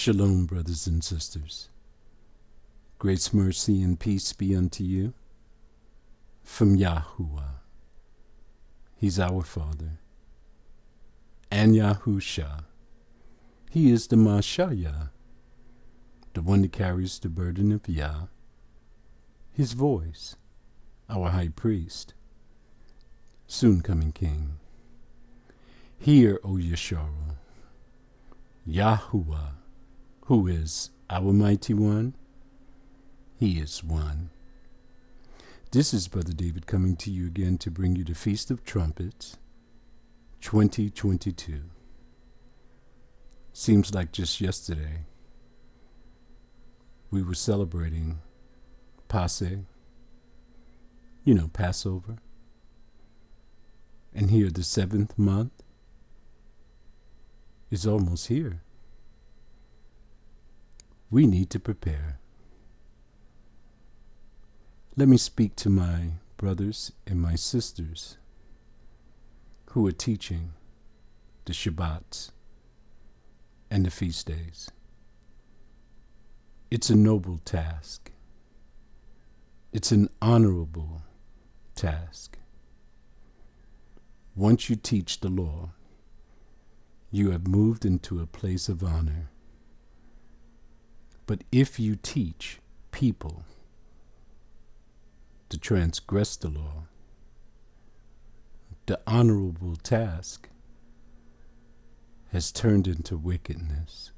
Shalom, brothers and sisters. Grace, mercy, and peace be unto you from Yahuwah. He's our Father. And Yahusha. He is the Mashayah, the one that carries the burden of Yah. His voice, our high priest, soon coming King. Hear, O Yeshua, Yahuwah, who is our mighty one. He is one. This is Brother David coming to you again to bring you the Feast of Trumpets 2022. Seems like just yesterday we were celebrating Passover. And here the 7th month is almost here. We need to prepare. Let me speak to my brothers and my sisters who are teaching the shabbats and the feast days. It's a noble task. It's an honorable task. Once you teach the law, you have moved into a place of honor. But if you teach people to transgress the law, the honorable task has turned into wickedness.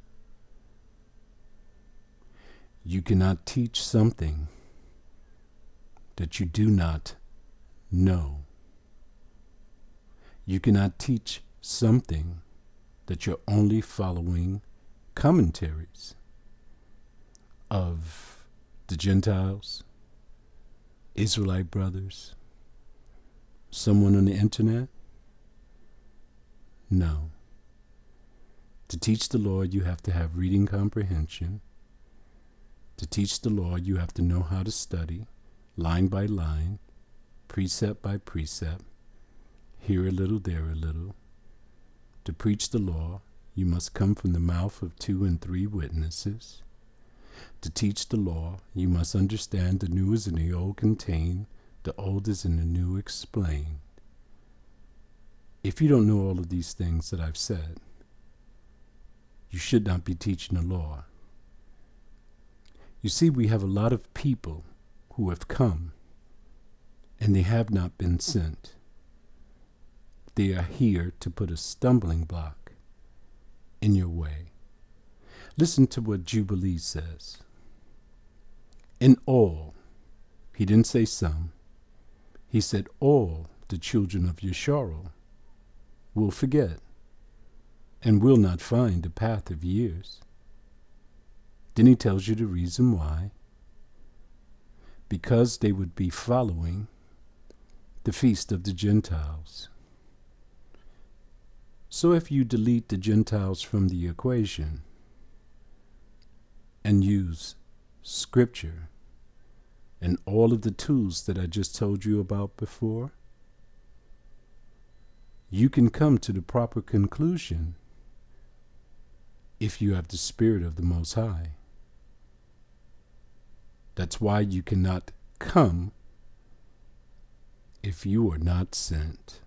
You cannot teach something that you do not know. You cannot teach something that you're only following commentaries of the Gentiles, Israelite brothers, someone on the internet. No. To teach the Lord, you have to have reading comprehension. To teach the Lord, you have to know how to study, line by line, precept by precept, here a little, there a little. To preach the law, you must come from the mouth of 2 and 3 witnesses. To teach the law, you must understand the new is in the old contained, the old is in the new explained. If you don't know all of these things that I've said, you should not be teaching the law. You see, we have a lot of people who have come, and they have not been sent. They are here to put a stumbling block in your way. Listen to what Jubilee says. In all, he didn't say some, he said all the children of Yeshua will forget and will not find the path of years. Then he tells you the reason why. Because they would be following the feast of the Gentiles. So if you delete the Gentiles from the equation and use Scripture and all of the tools that I just told you about before, you can come to the proper conclusion if you have the Spirit of the Most High. That's why you cannot come if you are not sent.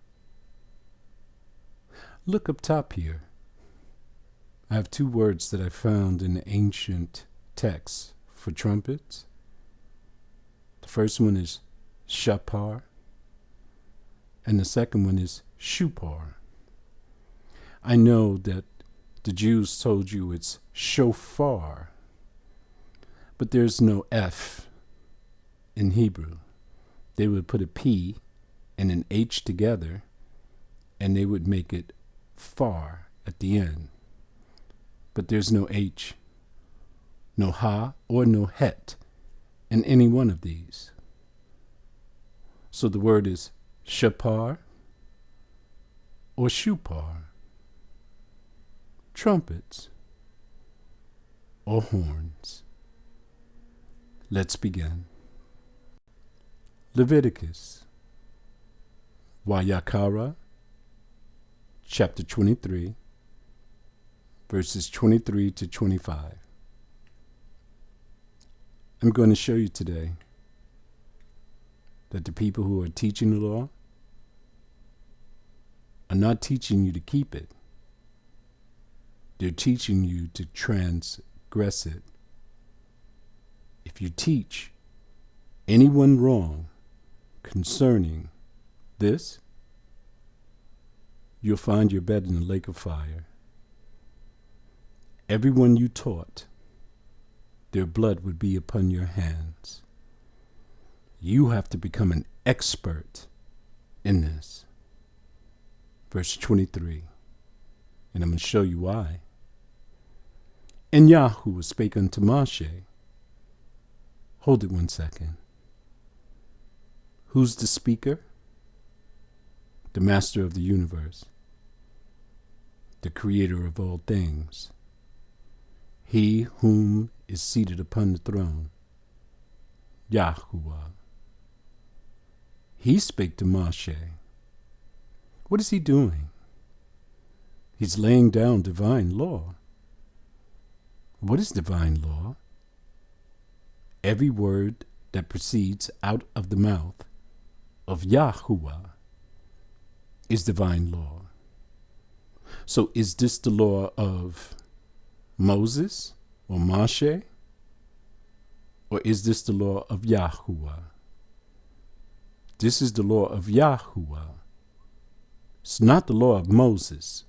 Look up top here. I have 2 words that I found in the ancient texts for trumpets. The first one is shapar, and the second one is shupar. I know that the Jews told you it's shofar, but there's no F in Hebrew. They would put a P and an H together, and they would make it far at the end. But there's no H, no ha, or no het in any one of these. So the word is shapar or shupar, trumpets or horns. Let's begin. Leviticus, Vayakara, chapter 23, verses 23 to 25. I'm going to show you today that the people who are teaching the law are not teaching you to keep it. They're teaching you to transgress it. If you teach anyone wrong concerning this, you'll find your bed in the lake of fire. Everyone you taught, their blood would be upon your hands. You have to become an expert in this. Verse 23, and I'm going to show you why. And Yahuwah spake unto Moshe. Hold it 1 second. Who's the speaker? The master of the universe, the creator of all things, he whom is seated upon the throne, Yahuwah. He spake to Moshe. What is he doing? He's laying down divine law. What is divine law? Every word that proceeds out of the mouth of Yahuwah is divine law. So is this the law of Moses or Moshe? Or is this the law of Yahuwah? This is the law of Yahuwah. It's not the law of Moses.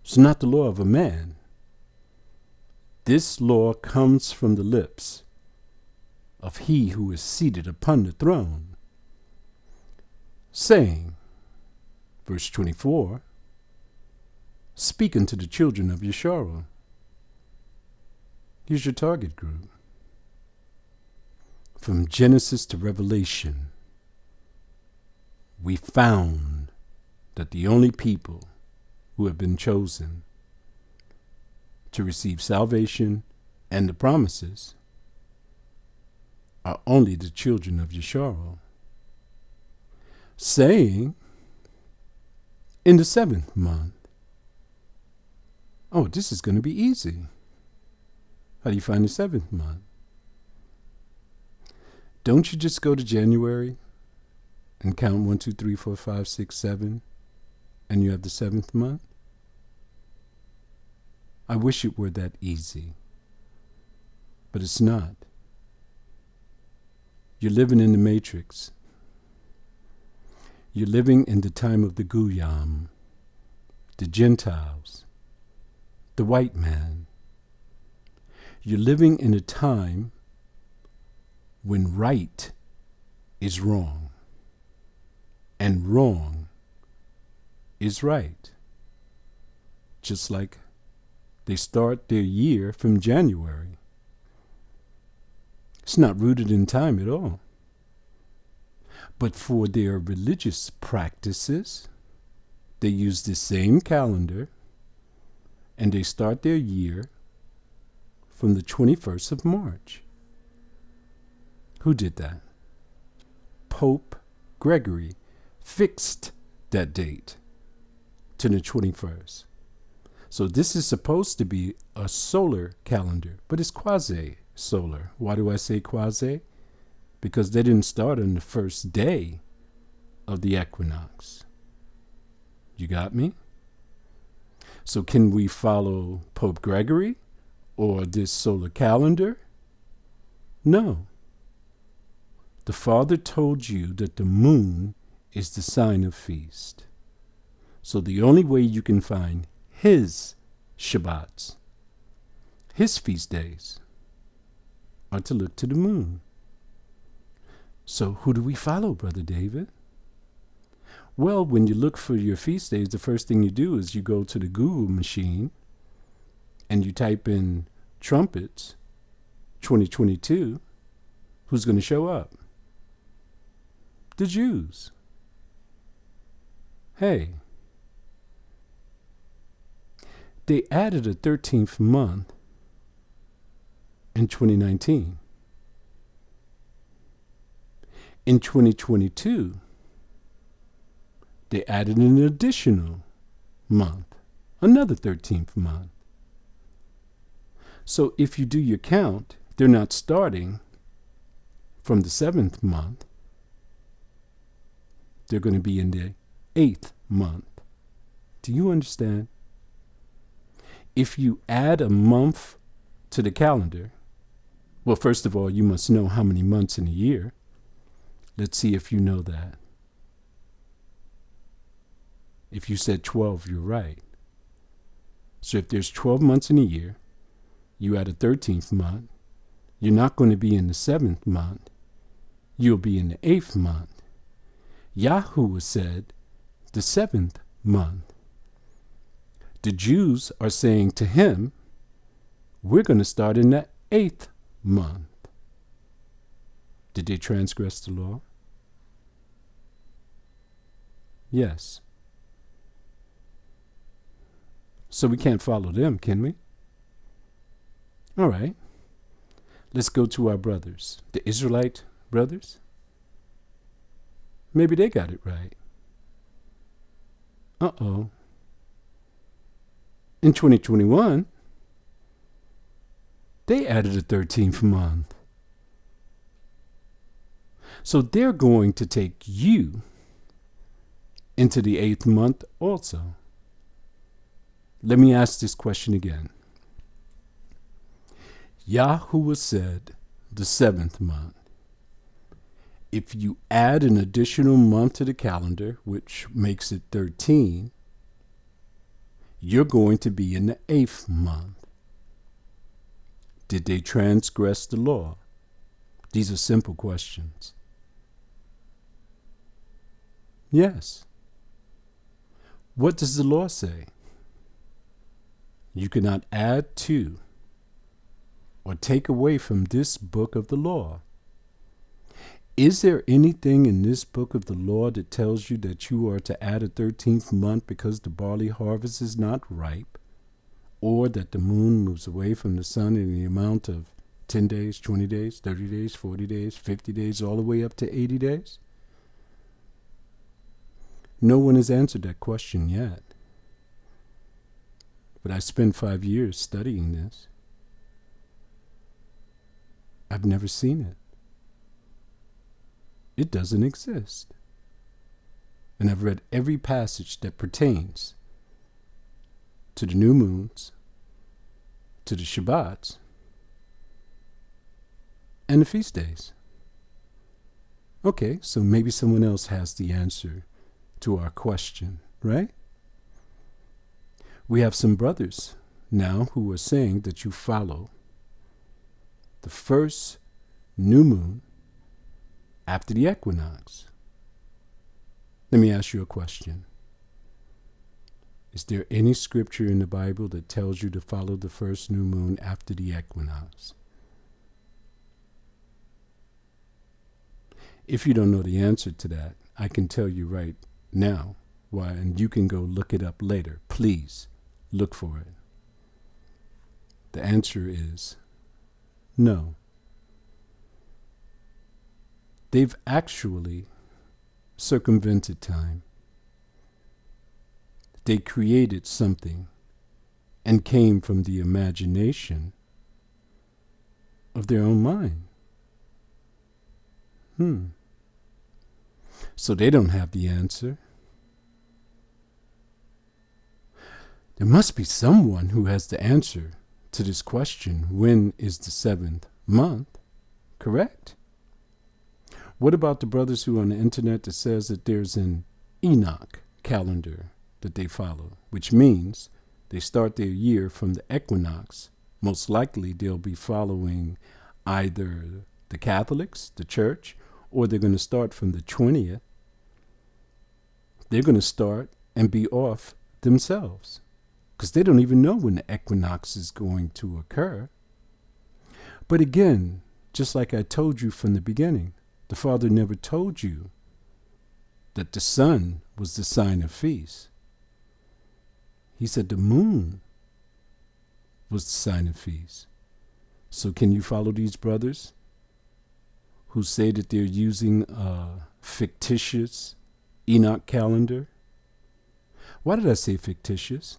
It's not the law of a man. This law comes from the lips of he who is seated upon the throne, saying, verse 24, speaking to the children of Yisrael. Here's your target group. From Genesis to Revelation, we found that the only people who have been chosen to receive salvation and the promises are only the children of Yisrael, saying, in the 7th month. Oh, this is going to be easy. How do you find the 7th month? Don't you just go to January and count 1, 2, 3, 4, 5, 6, 7, and you have the 7th month? I wish it were that easy, but it's not. You're living in the Matrix. You're living in the time of the Guyam, the Gentiles, the white man. You're living in a time when right is wrong and wrong is right. Just like they start their year from January. It's not rooted in time at all. But for their religious practices, they use the same calendar and they start their year from the 21st of March. Who did that? Pope Gregory fixed that date to the 21st. So this is supposed to be a solar calendar, but it's quasi-solar. Why do I say quasi? Because they didn't start on the first day of the equinox. You got me? So can we follow Pope Gregory or this solar calendar? No. The Father told you that the moon is the sign of feast. So the only way you can find his shabbats, his feast days, are to look to the moon. So who do we follow, Brother David? Well, when you look for your feast days, the first thing you do is you go to the Google machine and you type in Trumpets 2022. Who's going to show up? The Jews. Hey. They added a 13th month in 2019. In 2022, they added an additional month, another 13th month. So if you do your count, they're not starting from the 7th month. They're going to be in the 8th month. Do you understand? If you add a month to the calendar, well, first of all, you must know how many months in a year. Let's see if you know that. If you said 12, you're right. So if there's 12 months in a year, you add a 13th month, you're not going to be in the 7th month. You'll be in the 8th month. Yahuwah said the 7th month. The Jews are saying to him, we're going to start in the 8th month. Did they transgress the law? Yes. So we can't follow them, can we? All right. Let's go to our brothers, the Israelite brothers. Maybe they got it right. Uh-oh. In 2021, they added a 13th month. So they're going to take you into the 8th month also. Let me ask this question again. Yahuwah said the 7th month. If you add an additional month to the calendar, which makes it 13, you're going to be in the 8th month. Did they transgress the law? These are simple questions. Yes. What does the law say? You cannot add to or take away from this book of the law. Is there anything in this book of the law that tells you that you are to add a 13th month because the barley harvest is not ripe, or that the moon moves away from the sun in the amount of 10 days, 20 days, 30 days, 40 days, 50 days, all the way up to 80 days? No one has answered that question yet. But I spent 5 years studying this. I've never seen it. It doesn't exist. And I've read every passage that pertains to the new moons, to the shabbats, and the feast days. Okay, so maybe someone else has the answer to our question, right? We have some brothers now who are saying that you follow the first new moon after the equinox. Let me ask you a question. Is there any scripture in the Bible that tells you to follow the first new moon after the equinox? If you don't know the answer to that, I can tell you right now why, and you can go look it up later. Please look for it. The answer is no. They've actually circumvented time. They created something and came from the imagination of their own mind. So they don't have the answer. There must be someone who has the answer to this question, when is the 7th month, correct? What about the brothers who are on the internet that says that there's an Enoch calendar that they follow, which means they start their year from the equinox. Most likely they'll be following either the Catholics, the church, or they're going to start from the 20th. They're going to start and be off themselves because they don't even know when the equinox is going to occur. But again, just like I told you from the beginning, the Father never told you that the sun was the sign of feast. He said the moon was the sign of feast. So can you follow these brothers who say that they're using a fictitious Enoch calendar? Why did I say fictitious?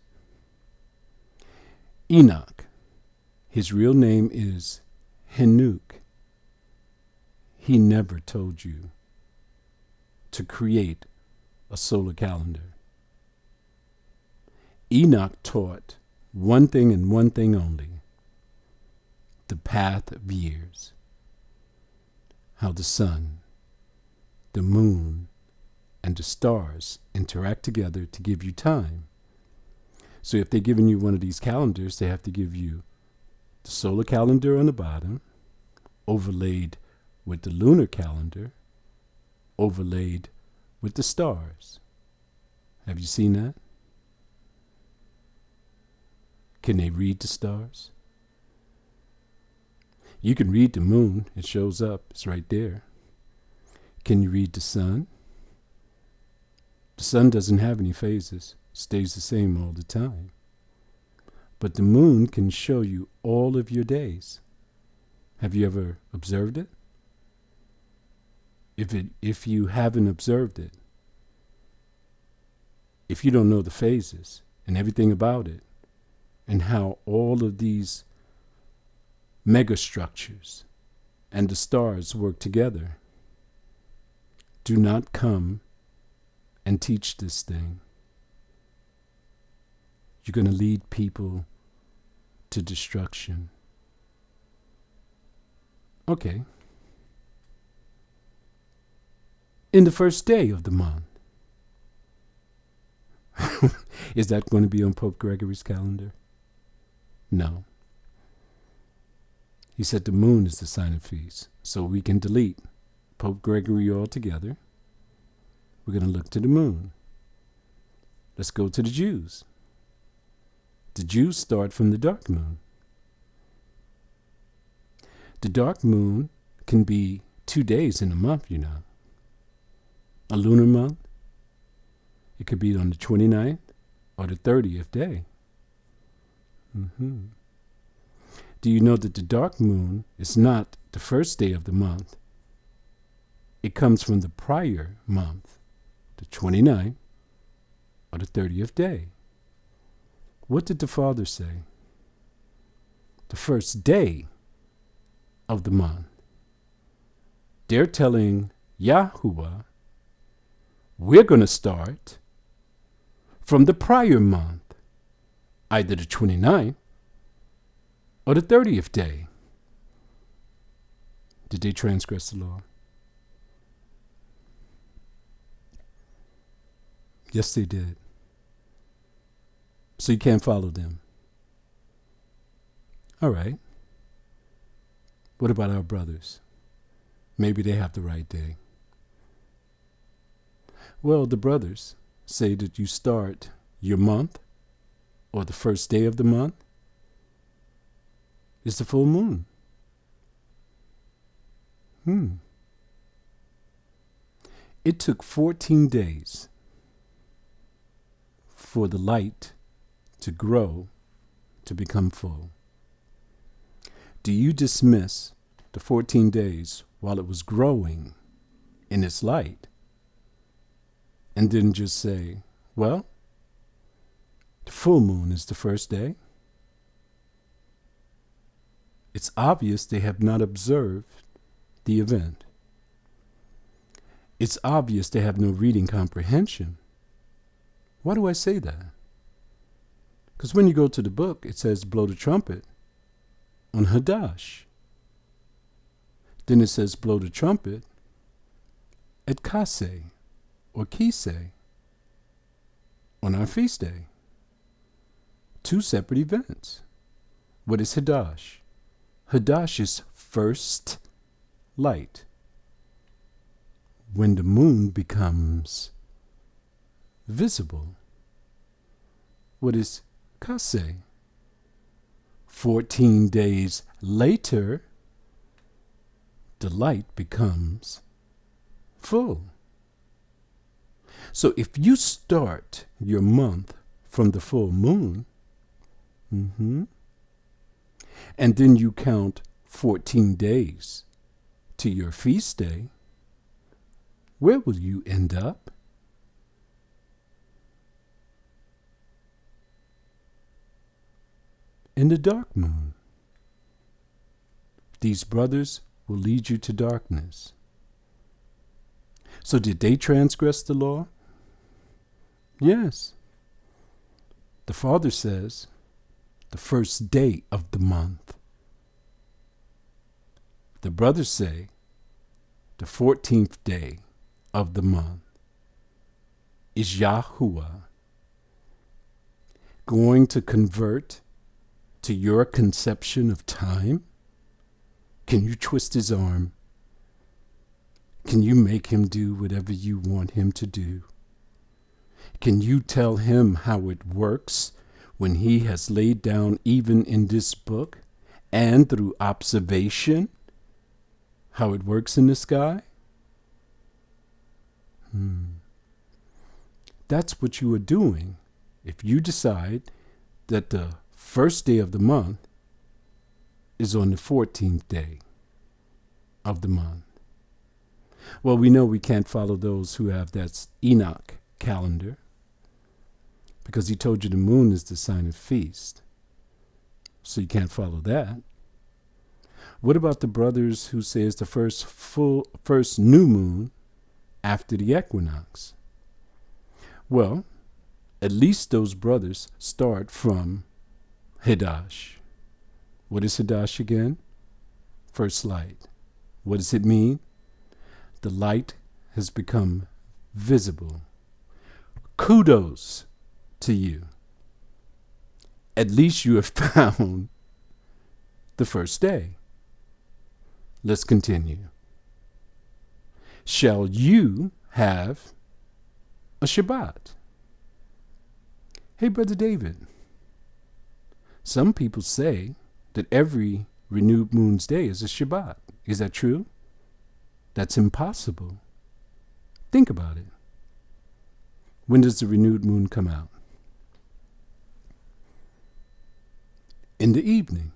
Enoch, His real name is Henuk. He never told you to create a solar calendar. Enoch taught one thing and one thing only: the path of years. How the sun, the moon, and the stars interact together to give you time. So if they're giving you one of these calendars, they have to give you the solar calendar on the bottom, overlaid with the lunar calendar, overlaid with the stars. Have you seen that? Can they read the stars? You can read the moon. It shows up. It's right there. Can you read the sun? The sun doesn't have any phases. It stays the same all the time. But the moon can show you all of your days. Have you ever observed it? If you haven't observed it, if you don't know the phases and everything about it, and how all of these megastructures and the stars work together, do not come and teach this thing. You're going to lead people to destruction. Okay. In the first day of the month. Is that going to be on Pope Gregory's calendar? No. He said the moon is the sign of feast. So we can delete Pope Gregory altogether. We're going to look to the moon. Let's go to the Jews. The Jews start from the dark moon. The dark moon can be 2 days in a month, you know. A lunar month. It could be on the 29th or the 30th day. Do you know that the dark moon is not the first day of the month? It comes from the prior month, the 29th or the 30th day. What did the Father say? The first day of the month. They're telling Yahuwah, we're going to start from the prior month, either the 29th or the 30th day. Did they transgress the law? Yes, they did. So you can't follow them. All right. What about our brothers? Maybe they have the right day. Well, the brothers say that you start your month, or the first day of the month, is the full moon. It took 14 days for the light to grow to become full. Do you dismiss the 14 days while it was growing in its light and then just say, well, the full moon is the first day? It's obvious they have not observed the event. It's obvious they have no reading comprehension. Why do I say that? Because when you go to the book, it says blow the trumpet on Hadash. Then it says blow the trumpet at Kase or Kisei on our feast day. 2 separate events. What is Hadash? Hadash is first light. When the moon becomes visible. What is Kase? 14 days later, the light becomes full. So if you start your month from the full moon, and then you count 14 days to your feast day, where will you end up? In the dark moon. These brothers will lead you to darkness. So did they transgress the law? Yes. The Father says, the first day of the month. The brothers say, the 14th day of the month. Is Yahuwah going to convert to your conception of time? Can you twist his arm? Can you make him do whatever you want him to do? Can you tell him how it works when he has laid down, even in this book and through observation, how it works in the sky? That's what you are doing if you decide that the first day of the month is on the 14th day of the month. Well, we know we can't follow those who have that Enoch calendar, because he told you the moon is the sign of feast. So you can't follow that. What about the brothers who say it's the first new moon after the equinox? Well, at least those brothers start from Hadash. What is Hadash again? First light. What does it mean? The light has become visible. Kudos to you. At least you have found the first day. Let's continue. Shall you have a Shabbat? Hey, Brother David, some people say that every renewed moon's day is a Shabbat. Is that true? That's impossible. Think about it. When does the renewed moon come out? In the evening,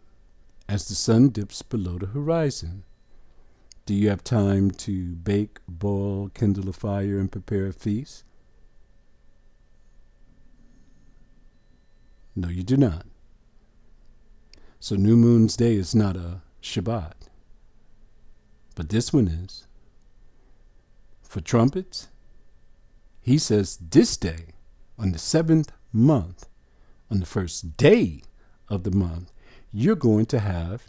as the sun dips below the horizon. Do you have time to bake, boil, kindle a fire, and prepare a feast? No, you do not. So New Moon's Day is not a Shabbat. But this one is. For Trumpets, he says this day, on the 7th month, on the first day of the month, you're going to have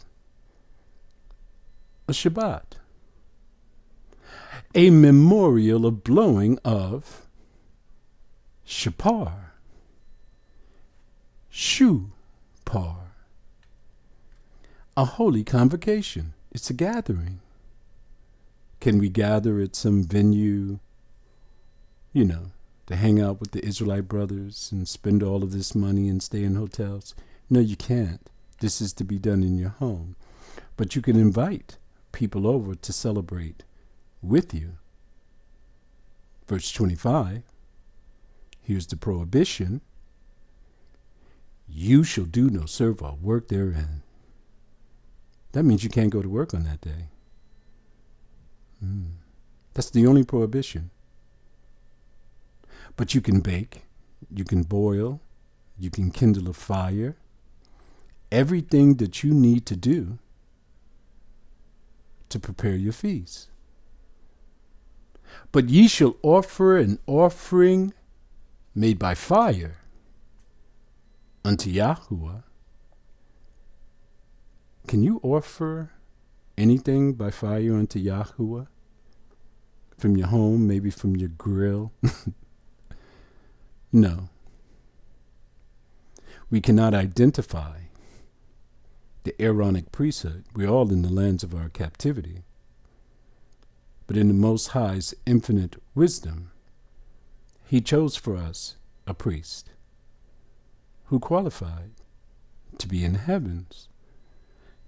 a Shabbat. A memorial of blowing of Shapar. Shupar. A holy convocation. It's a gathering. Can we gather at some venue, to hang out with the Israelite brothers and spend all of this money and stay in hotels? No, you can't. This is to be done in your home. But you can invite people over to celebrate with you. Verse 25, here's the prohibition. You shall do no servile work therein. That means you can't go to work on that day. That's the only prohibition. But you can bake, you can boil, you can kindle a fire. Everything that you need to do to prepare your feast. But ye shall offer an offering made by fire unto Yahuwah. Can you offer anything by fire unto Yahuwah? From your home, maybe from your grill? No. We cannot identify the Aaronic priesthood. We're all in the lands of our captivity. But in the Most High's infinite wisdom, he chose for us a priest who qualified to be in the heavens,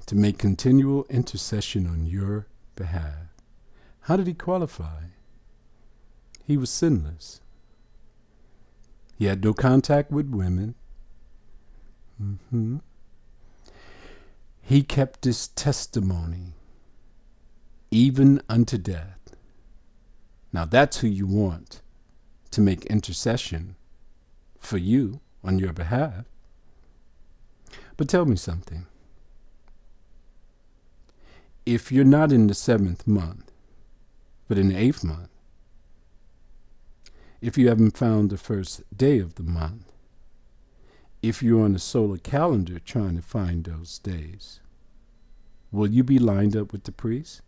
to make continual intercession on your behalf. How did he qualify? He was sinless. He had no contact with women. He kept his testimony even unto death. Now that's who you want to make intercession for you on your behalf. But tell me something. if you're not in the 7th month, but in the 8th month, if you haven't found the first day of the month, if you're on the solar calendar trying to find those days, will you be lined up with the priest?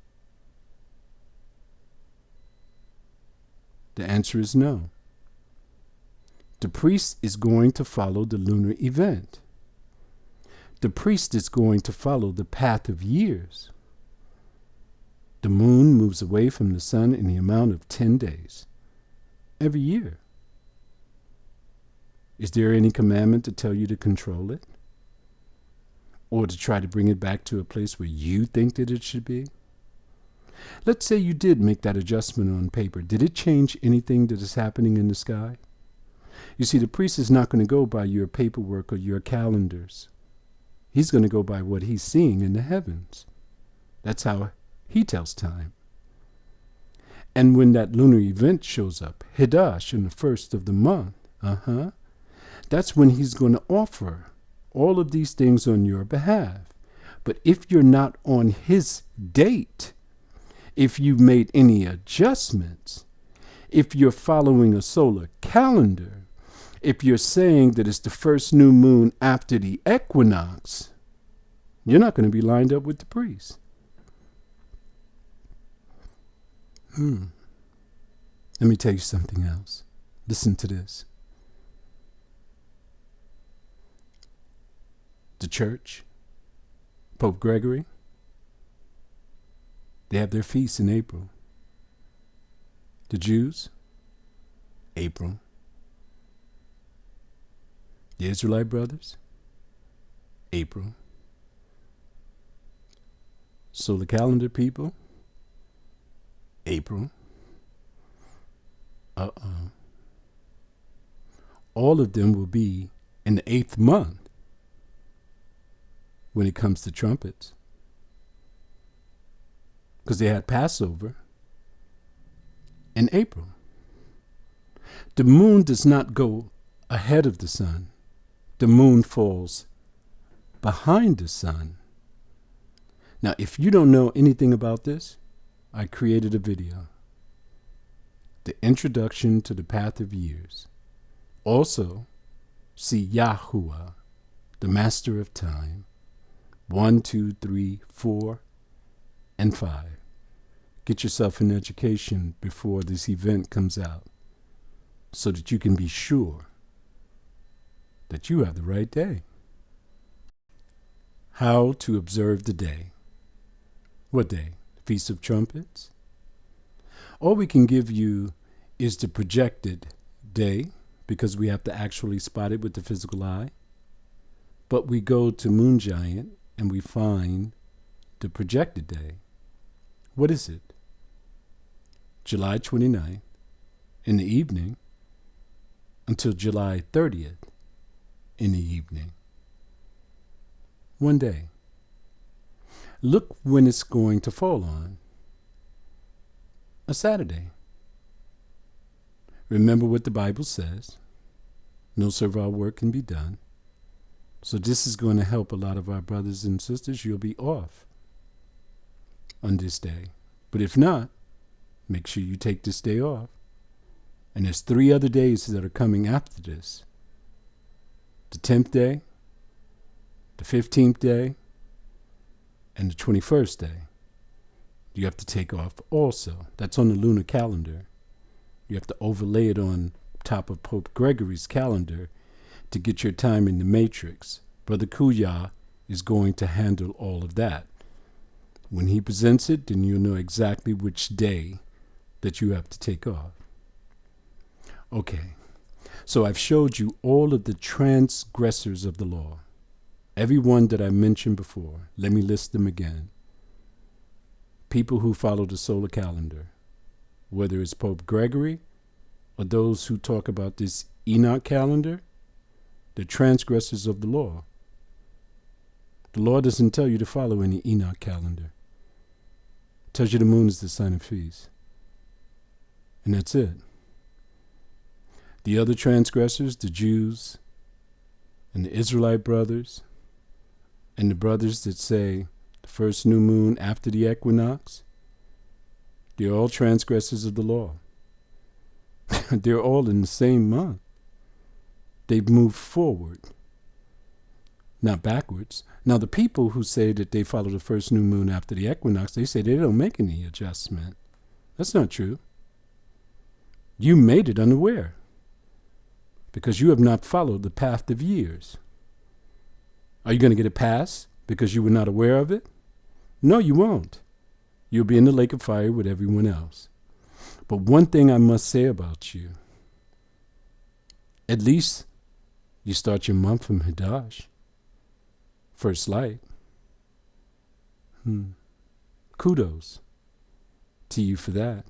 The answer is no. The priest is going to follow the lunar event. The priest is going to follow the path of years. The moon moves away from the sun in the amount of 10 days every year. Is there any commandment to tell you to control it? Or to try to bring it back to a place where you think that it should be? Let's say you did make that adjustment on paper. Did it change anything that is happening in the sky? You see, the priest is not going to go by your paperwork or your calendars. He's going to go by what he's seeing in the heavens. That's how he tells time. And when that lunar event shows up, Hidash, in the 1st of the month, that's when he's going to offer all of these things on your behalf. But if you're not on his date, if you've made any adjustments, if you're following a solar calendar, if you're saying that it's the first new moon after the equinox, you're not going to be lined up with the priest. Let me tell you something else. Listen to this. The church, Pope Gregory, they have their feasts in April. The Jews, April. The Israelite brothers, April. Solar calendar people, April. All of them will be in the 8th month when it comes to trumpets. Because they had Passover in April. The moon does not go ahead of the sun. The moon falls behind the sun. Now, if you don't know anything about this, I created a video. The Introduction to the Path of Years. Also, see Yahuwah, the Master of Time. 1, 2, 3, 4, and 5. Get yourself an education before this event comes out so that you can be sure that you have the right day. How to observe the day. What day? Feast of Trumpets? All we can give you is the projected day because we have to actually spot it with the physical eye. But we go to Moon Giant and we find the projected day. What is it? July 29th in the evening until July 30th in the evening. One day. Look when it's going to fall on. A Saturday. Remember what the Bible says. No servile work can be done. So this is going to help a lot of our brothers and sisters. You'll be off on this day. But if not, make sure you take this day off. And there's 3 other days that are coming after this. The 10th day, the 15th day, and the 21st day. You have to take off also. That's on the lunar calendar. You have to overlay it on top of Pope Gregory's calendar to get your time in the matrix. Brother Kuya is going to handle all of that. When he presents it, then you'll know exactly which day that you have to take off. Okay, so I've showed you all of the transgressors of the law. Every one that I mentioned before. Let me list them again. People who follow the solar calendar, whether it's Pope Gregory or those who talk about this Enoch calendar, the transgressors of the law. The law doesn't tell you to follow any Enoch calendar. It tells you the moon is the sign of feast. And that's it. The other transgressors, the Jews and the Israelite brothers, and the brothers that say the first new moon after the equinox, they're all transgressors of the law. They're all in the same month. They've moved forward, not backwards. Now, the people who say that they follow the first new moon after the equinox, they say they don't make any adjustment. That's not true. You made it unaware because you have not followed the path of years. Are you going to get a pass because you were not aware of it? No, you won't. You'll be in the lake of fire with everyone else. But one thing I must say about you, at least you start your month from Hadash, first light. Kudos to you for that.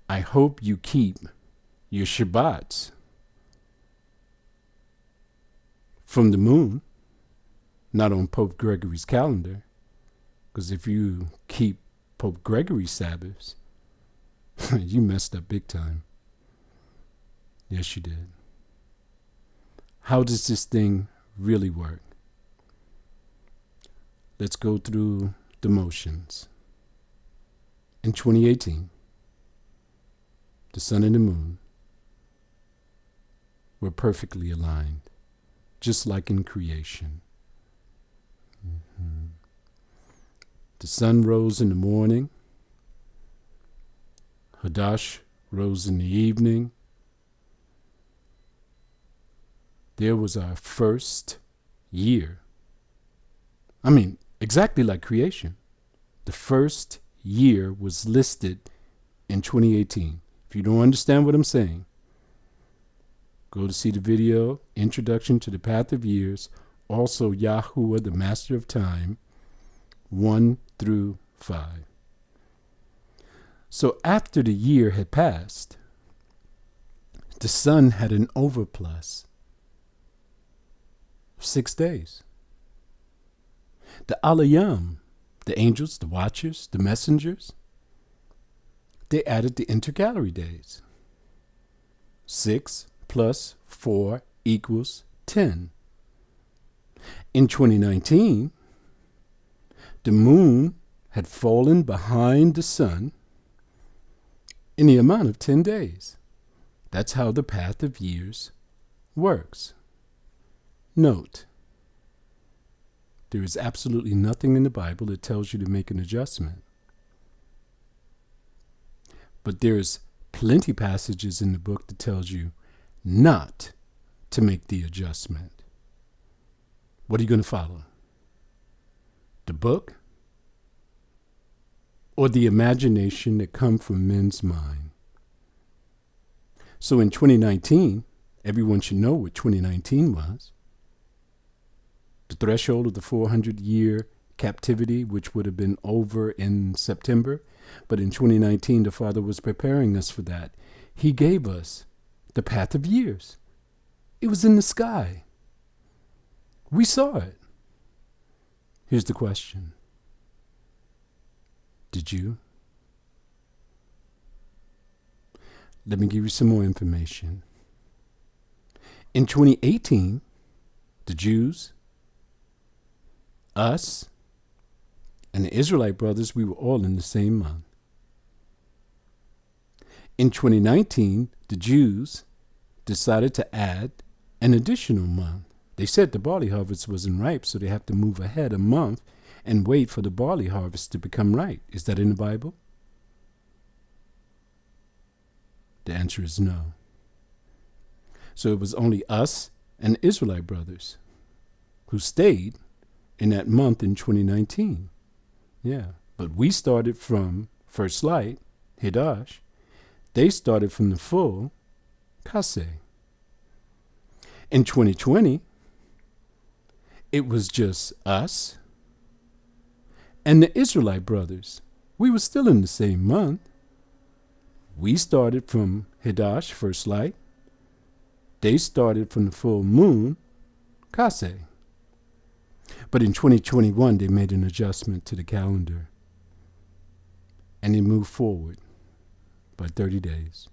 I hope you keep your shabbats from the moon, not on Pope Gregory's calendar, because if you keep Pope Gregory's Sabbaths, you messed up big time. Yes, you did. How does this thing really work? Let's go through the motions. In 2018, the sun and the moon were perfectly aligned, just like in creation. The sun rose in the morning. Hadash rose in the evening. There was our first year. I mean, exactly like creation. The first year was listed in 2018. If you don't understand what I'm saying, go to see the video, Introduction to the Path of Years, also Yahuwah, the Master of Time, 1 through 5. So after the year had passed, the sun had an overplus of 6 days. The Alayam, the angels, the watchers, the messengers, they added the intercalary days. 6 plus 4 equals 10. In 2019, the moon had fallen behind the sun in the amount of 10 days. That's how the path of years works. Note, there is absolutely nothing in the Bible that tells you to make an adjustment. But there's plenty passages in the book that tells you not to make the adjustment. What are you going to follow? The book or the imagination that come from men's mind? So in 2019, everyone should know what 2019 was. The threshold of the 400-year captivity, which would have been over in September. But in 2019, the Father was preparing us for that. He gave us the path of years. It was in the sky. We saw it. Here's the question. Did you? Let me give you some more information. In 2018, the Jews, us, and the Israelite brothers, we were all in the same month. In 2019, the Jews decided to add an additional month. They said the barley harvest wasn't ripe, so they have to move ahead a month and wait for the barley harvest to become ripe. Is that in the Bible? The answer is no. So it was only us and the Israelite brothers who stayed in that month in 2019. Yeah, but we started from first light, Hidash. They started from the full, Kaseh. In 2020, it was just us and the Israelite brothers. We were still in the same month. We started from Hidash, first light. They started from the full moon, Kaseh. But in 2021, they made an adjustment to the calendar. And they moved forward by 30 days.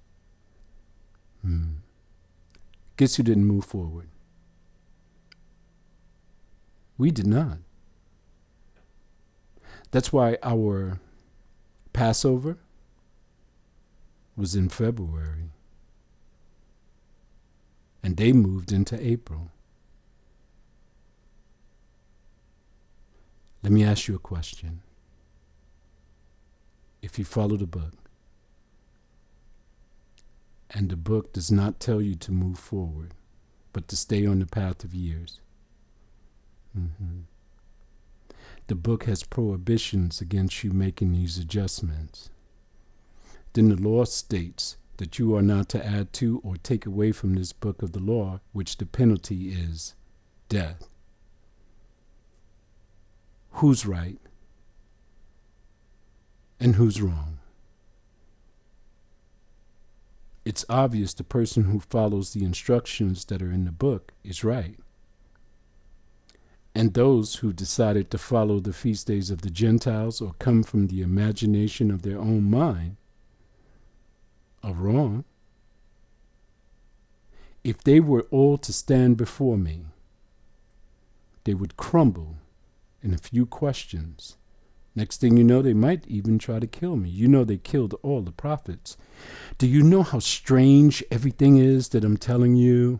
Guess who didn't move forward? We did not. That's why our Passover was in February, and they moved into April. Let me ask you a question. If you follow the book, and the book does not tell you to move forward, but to stay on the path of years, the book has prohibitions against you making these adjustments. Then the law states that you are not to add to or take away from this book of the law, which the penalty is death. Who's right and who's wrong? It's obvious the person who follows the instructions that are in the book is right. And those who decided to follow the feast days of the Gentiles or come from the imagination of their own mind are wrong. If they were all to stand before me, they would crumble in a few questions. Next thing you know, they might even try to kill me. You know they killed all the prophets. Do you know how strange everything is that I'm telling you?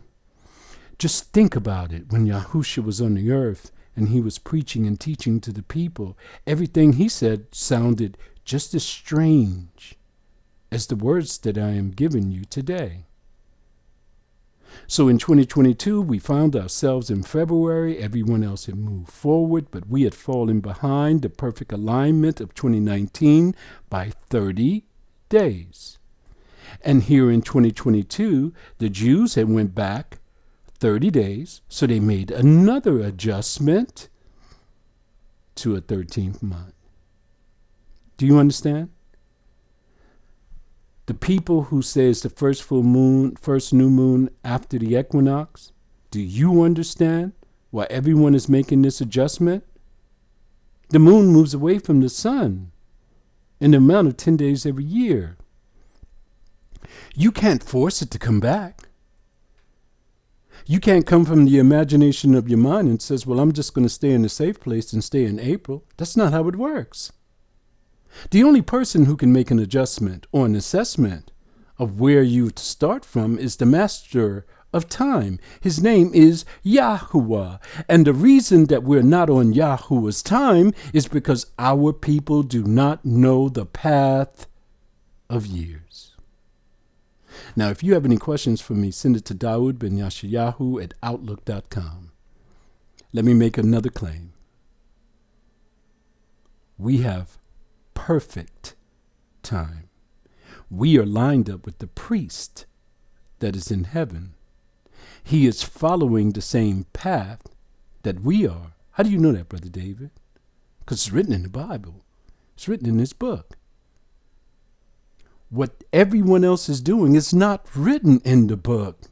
Just think about it. When Yahusha was on the earth and he was preaching and teaching to the people, everything he said sounded just as strange as the words that I am giving you today. So in 2022, we found ourselves in February. Everyone else had moved forward, but we had fallen behind the perfect alignment of 2019 by 30 days. And here in 2022, the Jews had went back 30 days, so they made another adjustment to a 13th month. Do you understand? The people who say it's the first full moon, first new moon after the equinox, do you understand why everyone is making this adjustment? The moon moves away from the sun in the amount of 10 days every year. You can't force it to come back. You can't come from the imagination of your mind and says, well, I'm just going to stay in a safe place and stay in April. That's not how it works. The only person who can make an adjustment or an assessment of where you to start from is the master of time. His name is Yahuwah. And the reason that we're not on Yahuwah's time is because our people do not know the path of years. Now, if you have any questions for me, send it to dawoodbenyashayahu@outlook.com. Let me make another claim. We have perfect time. We are lined up with the priest that is in heaven. He is following the same path that we are. How do you know that, Brother David? Because it's written in the Bible. It's written in this book. What everyone else is doing is not written in the book.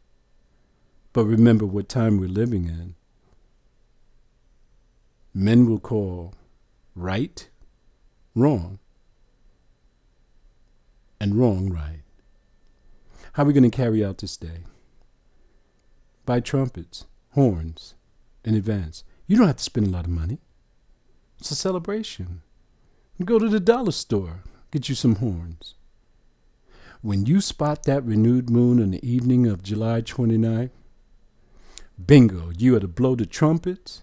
But remember what time we're living in. Men will call right wrong, and wrong right. How are we going to carry out this day? Buy trumpets, horns, in advance. You don't have to spend a lot of money. It's a celebration. Go to the dollar store, get you some horns. When you spot that renewed moon on the evening of July 29th, bingo, you are to blow the trumpets.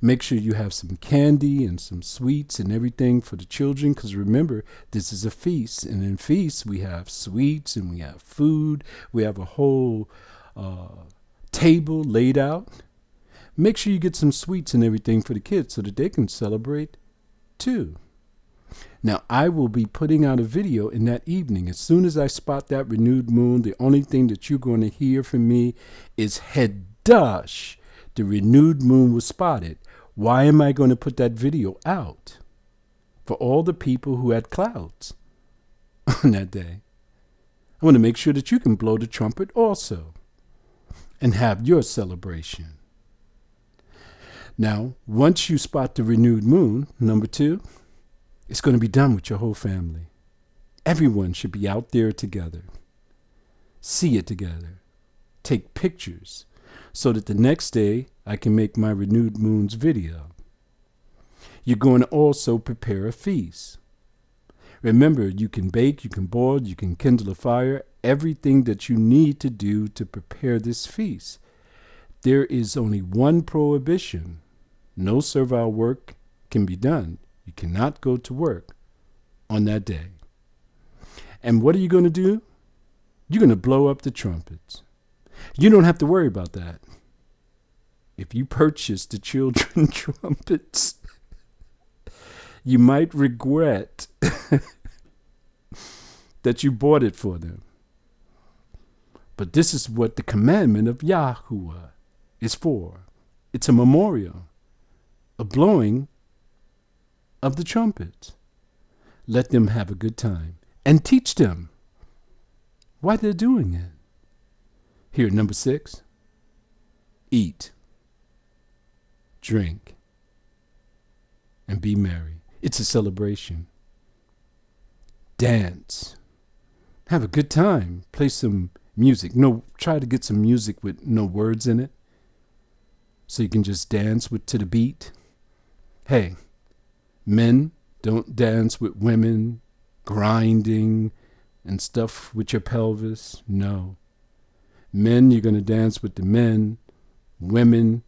Make sure you have some candy and some sweets and everything for the children, because remember, this is a feast. And in feasts, we have sweets and we have food. We have a whole table laid out. Make sure you get some sweets and everything for the kids so that they can celebrate too. Now, I will be putting out a video in that evening. As soon as I spot that renewed moon, the only thing that you're going to hear from me is Hedash. The renewed moon was spotted. Why am I going to put that video out? For all the people who had clouds on that day. I want to make sure that you can blow the trumpet also and have your celebration. Now, once you spot the renewed moon, number 2, it's going to be done with your whole family. Everyone should be out there together. See it together. Take pictures, so that the next day I can make my renewed moons video. You're going to also prepare a feast. Remember, you can bake, you can boil, you can kindle a fire, everything that you need to do to prepare this feast. There is only one prohibition. No servile work can be done. You cannot go to work on that day. And what are you going to do? You're going to blow up the trumpets. You don't have to worry about that. If you purchase the children trumpets, you might regret that you bought it for them. But this is what the commandment of Yahuwah is for. It's a memorial, a blowing of the trumpets. Let them have a good time and teach them why they're doing it. Here, number 6, eat, drink, and be merry. It's a celebration. Dance. Have a good time. Play some music. Try to get some music with no words in it, so you can just dance to the beat. Hey, men, don't dance with women grinding and stuff with your pelvis. No. Men, you're going to dance with the men. Women,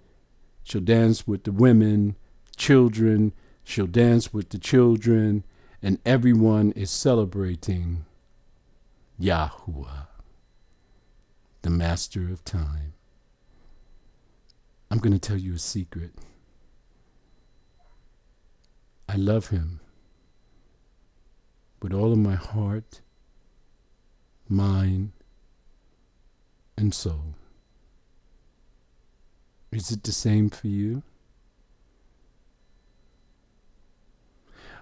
she'll dance with the women. Children, she'll dance with the children. And everyone is celebrating Yahuwah, the master of time. I'm going to tell you a secret. I love him with all of my heart, mind, and soul. Is it the same for you?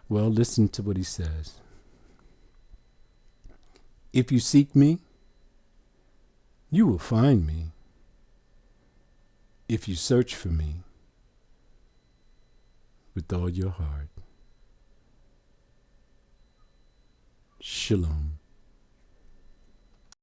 Well, listen to what he says. If you seek me, you will find me. If you search for me with all your heart. Shalom.